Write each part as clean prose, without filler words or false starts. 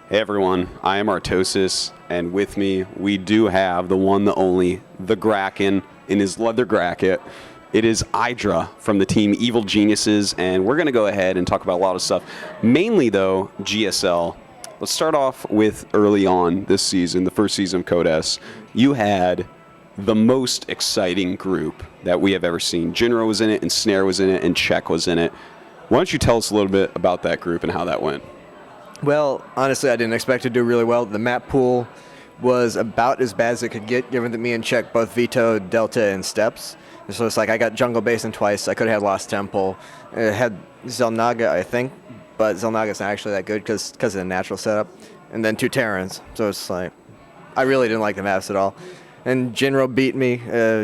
Hey everyone, I am Artosis, and with me we do have the one, the only, the Kraken in his leather bracket. It is IdrA from the team Evil Geniuses, and we're going to go ahead and talk about a lot of stuff. Mainly, though, GSL. Let's start off with early on this season, the first season of Code S. You had the most exciting group that we have ever seen. Jinro was in it, and Snare was in it, and Czech was in it. Why don't you tell us a little bit about that group and how that went? Well, honestly, I didn't expect to do really well. The map pool was about as bad as it could get, given that me and Czech both vetoed Delta and Steps. So it's like I got Jungle Basin twice. I could have had Lost Temple. It had Xel'Naga, I think, but Xel'Naga's not actually that good because of the natural setup. And then 2 Terrans. So it's like, I really didn't like the maps at all. And Jinro beat me.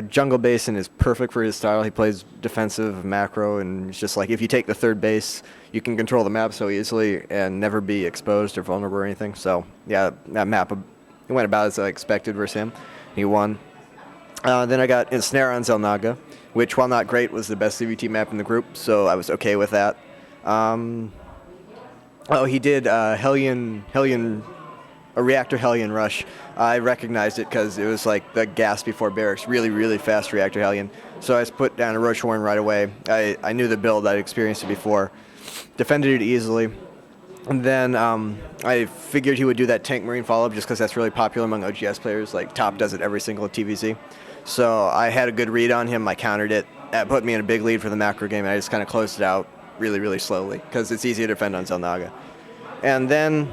Jungle Basin is perfect for his style. He plays defensive, macro, and it's just like if you take the third base, you can control the map so easily and never be exposed or vulnerable or anything. So, yeah, that map, it went about as I expected versus him. He won. Then I got Ensnare on Xel'Naga, which, while not great, was the best CVT map in the group, so I was okay with that. He did a Reactor Hellion rush. I recognized it because it was like the gas before barracks, really, really fast Reactor Hellion. So I just put down a Roach Horn right away. I knew the build, I'd experienced it before. Defended it easily. And then I figured he would do that Tank Marine follow-up just because that's really popular among OGS players. Like, Top does it every single TVZ. So I had a good read on him. I countered it. That put me in a big lead for the macro game, and I just kind of closed it out really, really slowly because it's easy to defend on Xel'Naga. And then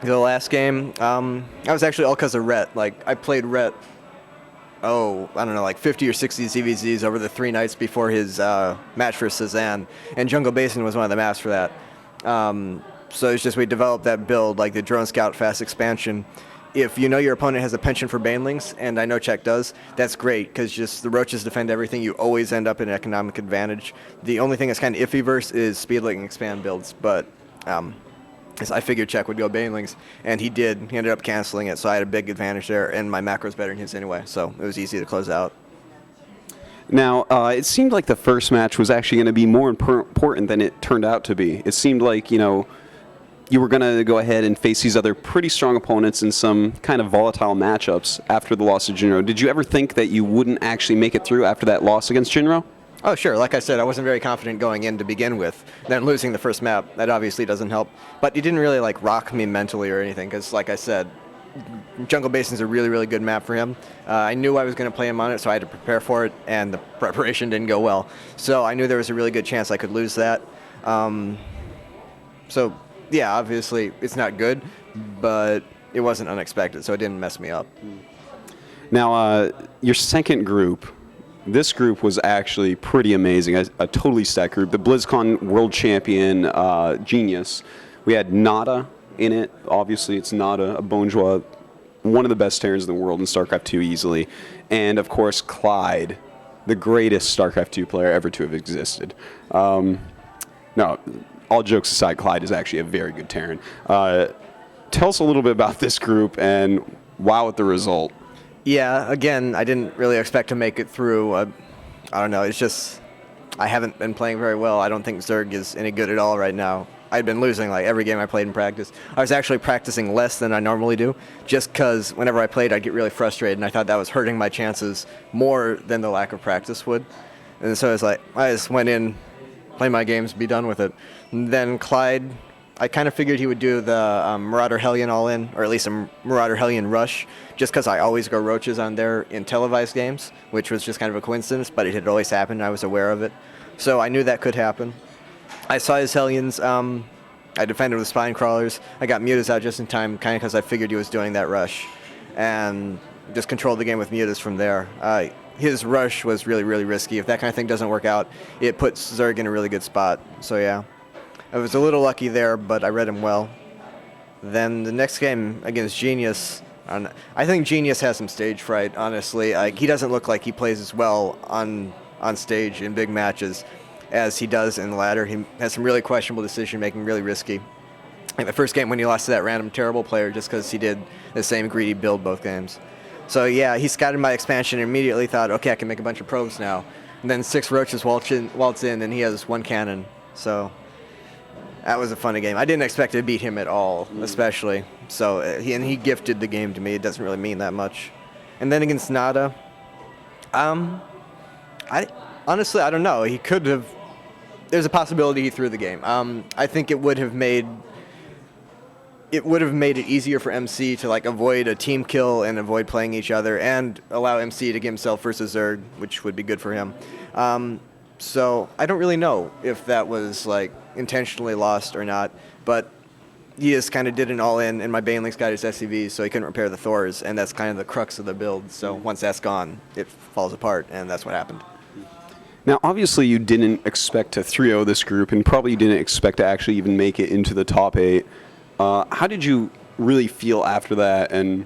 the last game, I was actually all because of Rhett. Like, I played Rhett, I don't know, like 50 or 60 CVZs over the 3 nights before his match for Cezanne, and Jungle Basin was one of the maps for that. So it's just we developed that build, like the Drone Scout fast expansion. If you know your opponent has a penchant for banelings, and I know Czech does, that's great, because just the Roaches defend everything. You always end up in an economic advantage. The only thing that's kind of iffy verse is Speedlight and Expand builds, but I figured Czech would go banelings, and he did. He ended up canceling it, so I had a big advantage there, and my macro's better than his anyway, so it was easy to close out. Now, it seemed like the first match was actually going to be more important than it turned out to be. It seemed like, you were going to go ahead and face these other pretty strong opponents in some kind of volatile matchups after the loss to Jinro. Did you ever think that you wouldn't actually make it through after that loss against Jinro? Oh, sure. Like I said, I wasn't very confident going in to begin with. Then losing the first map, that obviously doesn't help. But it didn't really, rock me mentally or anything, because, like I said, Jungle Basin's a really, really good map for him. I knew I was going to play him on it, so I had to prepare for it, and the preparation didn't go well. So I knew there was a really good chance I could lose that. So, yeah, obviously it's not good, but it wasn't unexpected, so it didn't mess me up. Now, your second group, this group was actually pretty amazing, a totally stacked group. The BlizzCon World Champion Genius. We had Nada in it. Obviously, it's Nada, a Bonjour, one of the best Terrans in the world in StarCraft 2 easily. And, of course, Clyde, the greatest StarCraft 2 player ever to have existed. No, all jokes aside, Clyde is actually a very good Terran. Tell us a little bit about this group and wow at the result. Yeah, again, I didn't really expect to make it through. I don't know, it's just I haven't been playing very well. I don't think Zerg is any good at all right now. I'd been losing every game I played in practice. I was actually practicing less than I normally do, just because whenever I played, I'd get really frustrated, and I thought that was hurting my chances more than the lack of practice would. And so it's like, I just went in, play my games, be done with it. And then Clyde, I kind of figured he would do the Marauder Hellion all-in, or at least a Marauder Hellion rush, just because I always go Roaches on there in televised games, which was just kind of a coincidence, but it had always happened, and I was aware of it. So I knew that could happen. I saw his Hellions. I defended with Spine Crawlers. I got Mutas out just in time, kind of because I figured he was doing that rush, and just controlled the game with Mutas from there. His rush was really, really risky. If that kind of thing doesn't work out, it puts Zerg in a really good spot. So yeah, I was a little lucky there, but I read him well. Then the next game against Genius, I think Genius has some stage fright, honestly. He doesn't look like he plays as well on stage in big matches as he does in the ladder. He has some really questionable decision-making, really risky. In the first game when he lost to that random terrible player just because he did the same greedy build both games. So yeah, he scouted my expansion and immediately thought, okay, I can make a bunch of probes now. And then 6 Roaches waltz in and he has 1 cannon. So That was a funny game. I didn't expect to beat him at all, especially. So he gifted the game to me. It doesn't really mean that much. And then against Nada, I honestly I don't know. He could have. There's a possibility he threw the game. I think it would have made it easier for MC to like avoid a team kill and avoid playing each other, and allow MC to get himself versus Zerg, which would be good for him. So I don't really know if that was like intentionally lost or not, but he just kind of did an all-in, and my Baneling's got his SCVs, so he couldn't repair the Thors, and that's kind of the crux of the build. So once that's gone, it falls apart, and that's what happened. Now, obviously, you didn't expect to 3-0 this group, and probably didn't expect to actually even make it into the top 8. How did you really feel after that? And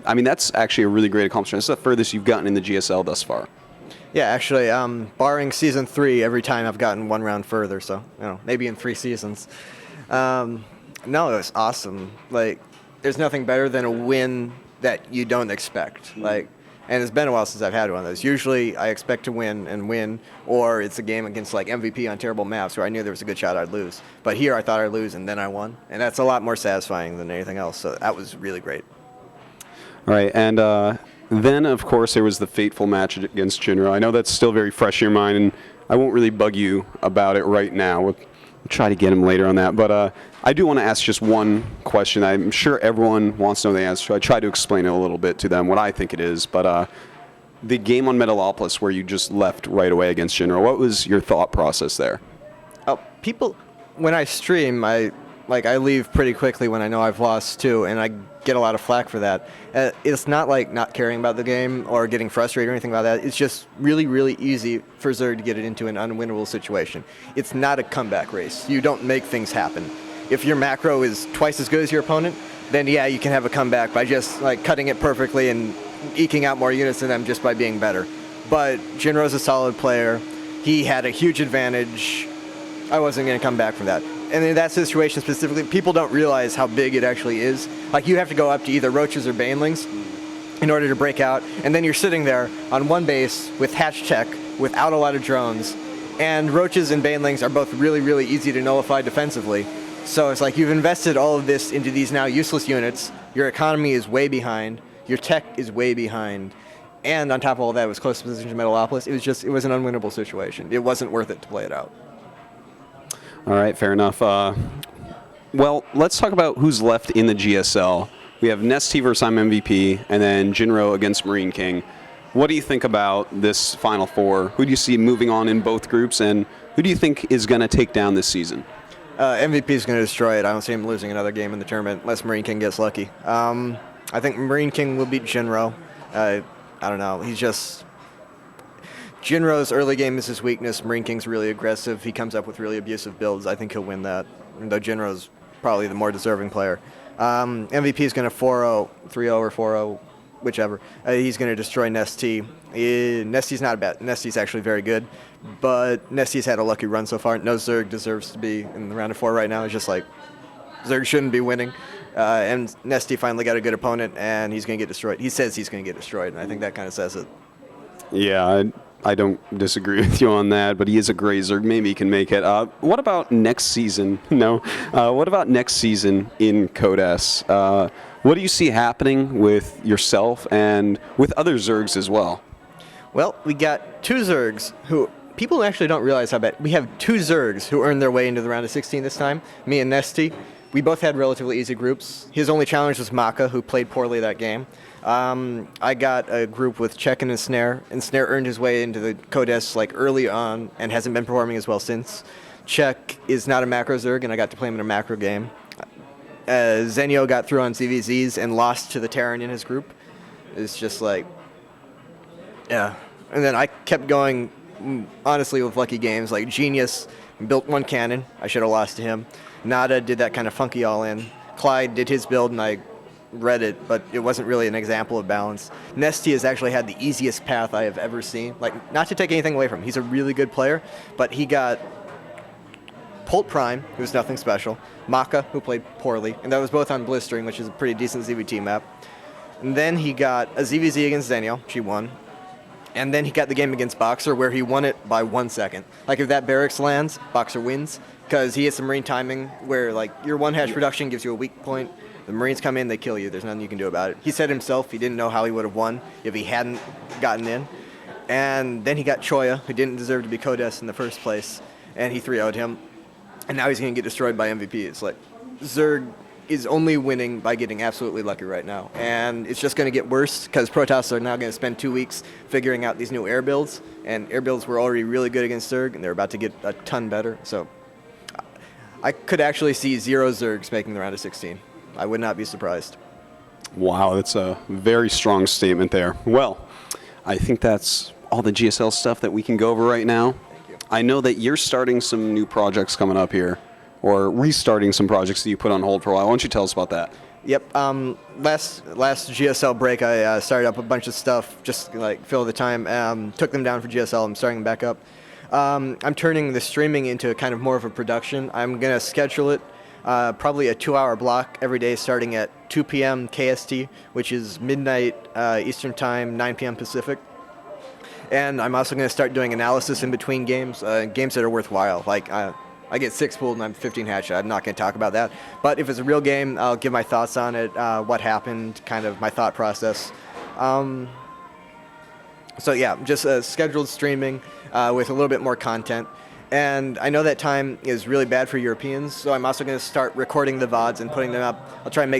I mean, that's actually a really great accomplishment. It's the furthest you've gotten in the GSL thus far. Yeah, actually, barring season 3, every time I've gotten one round further, so maybe in 3 seasons. No, it was awesome. Like, there's nothing better than a win that you don't expect. Like, and it's been a while since I've had one of those. Usually, I expect to win, or it's a game against like MVP on terrible maps where I knew there was a good shot I'd lose. But here, I thought I'd lose, and then I won, and that's a lot more satisfying than anything else. So that was really great. All right, and then of course there was the fateful match against Jinro. I know that's still very fresh in your mind, and I won't really bug you about it right now. We'll try to get him later on that, but I do want to ask just one question. I'm sure everyone wants to know the answer, so I try to explain it a little bit to them, what I think it is. But the game on Metalopolis where you just left right away against Jinro, what was your thought process there? People, when I stream, I leave pretty quickly when I know I've lost too, and I get a lot of flack for that. It's not like not caring about the game or getting frustrated or anything about that. It's just really, really easy for Zerg to get it into an unwinnable situation. It's not a comeback race. You don't make things happen. If your macro is twice as good as your opponent, then yeah, you can have a comeback by just like cutting it perfectly and eking out more units than them just by being better. But Jinro's a solid player. He had a huge advantage. I wasn't going to come back from that. And in that situation specifically, people don't realize how big it actually is. Like, you have to go up to either Roaches or Banelings in order to break out, and then you're sitting there on one base with hatch tech without a lot of drones, and Roaches and Banelings are both really, really easy to nullify defensively. So it's like you've invested all of this into these now useless units, your economy is way behind, your tech is way behind, and on top of all that, it was close position to Metalopolis. It was an unwinnable situation. It wasn't worth it to play it out. All right, fair enough. Well, let's talk about who's left in the GSL. We have Nesty versus I'm MVP, and then Jinro against Marine King. What do you think about this Final Four? Who do you see moving on in both groups, and who do you think is going to take down this season? MVP is going to destroy it. I don't see him losing another game in the tournament unless Marine King gets lucky. I think Marine King will beat Jinro. I don't know. Jinro's early game is his weakness. Marine King's really aggressive. He comes up with really abusive builds. I think he'll win that, though Jinro's probably the more deserving player. MVP is going to 4-0, 3-0 or 4-0, whichever. He's going to destroy Nesty. Nesty's not bad. Nesty's actually very good, but Nesty's had a lucky run so far. No Zerg deserves to be in the round of 4 right now. It's just like Zerg shouldn't be winning. And Nesty finally got a good opponent, and he's going to get destroyed. He says he's going to get destroyed, and I think that kind of says it. Yeah, I don't disagree with you on that, but he is a grazer. Maybe he can make it. What about next season? No. What about next season in Code S? What do you see happening with yourself and with other Zergs as well? Well, we got 2 Zergs who people actually don't realize how bad. We have 2 Zergs who earned their way into the round of 16 this time, me and Nesty. We both had relatively easy groups. His only challenge was Maka, who played poorly that game. I got a group with Check-In and Snare earned his way into the Code S like early on and hasn't been performing as well since. Check is not a macro Zerg, and I got to play him in a macro game. Zenyo got through on CVZs and lost to the Terran in his group. It's just like, yeah. And then I kept going, honestly, with lucky games. Like Genius built 1 cannon. I should have lost to him. Nada did that kind of funky all-in. Clyde did his build, and I read it, but it wasn't really an example of balance. Nesty has actually had the easiest path I have ever seen. Like, not to take anything away from him. He's a really good player, but he got Polt Prime, who's nothing special, Maka, who played poorly, and that was both on Blistering, which is a pretty decent ZVT map. And then he got a ZVZ against Zenyo. She won. And then he got the game against Boxer, where he won it by 1 second. Like, if that barracks lands, Boxer wins. because he has some Marine timing where like your one hatch production gives you a weak point. The Marines come in, they kill you. There's nothing you can do about it. He said himself he didn't know how he would have won if he hadn't gotten in. And then he got Choya, who didn't deserve to be Codes in the first place, and he 3-0'd him. And now he's going to get destroyed by MVP. It's like Zerg is only winning by getting absolutely lucky right now. And it's just going to get worse because Protoss are now going to spend 2 weeks figuring out these new air builds. And air builds were already really good against Zerg, and they're about to get a ton better. So I could actually see 0 Zergs making the round of 16. I would not be surprised. Wow, that's a very strong statement there. Well, I think that's all the GSL stuff that we can go over right now. Thank you. I know that you're starting some new projects coming up here, or restarting some projects that you put on hold for a while. Why don't you tell us about that? Yep. Last GSL break, I started up a bunch of stuff, just like fill the time. Took them down for GSL. I'm starting them back up. I'm turning the streaming into kind of more of a production. I'm gonna schedule it probably a 2-hour block every day, starting at 2 p.m. KST, which is midnight Eastern Time, 9 p.m. Pacific. And I'm also going to start doing analysis in between games, games that are worthwhile. Like I get 6 pulled and I'm 15 hatched. I'm not going to talk about that. But if it's a real game, I'll give my thoughts on it, what happened, kind of my thought process. So yeah, just scheduled streaming with a little bit more content. And I know that time is really bad for Europeans, so I'm also going to start recording the VODs and putting them up. I'll try and make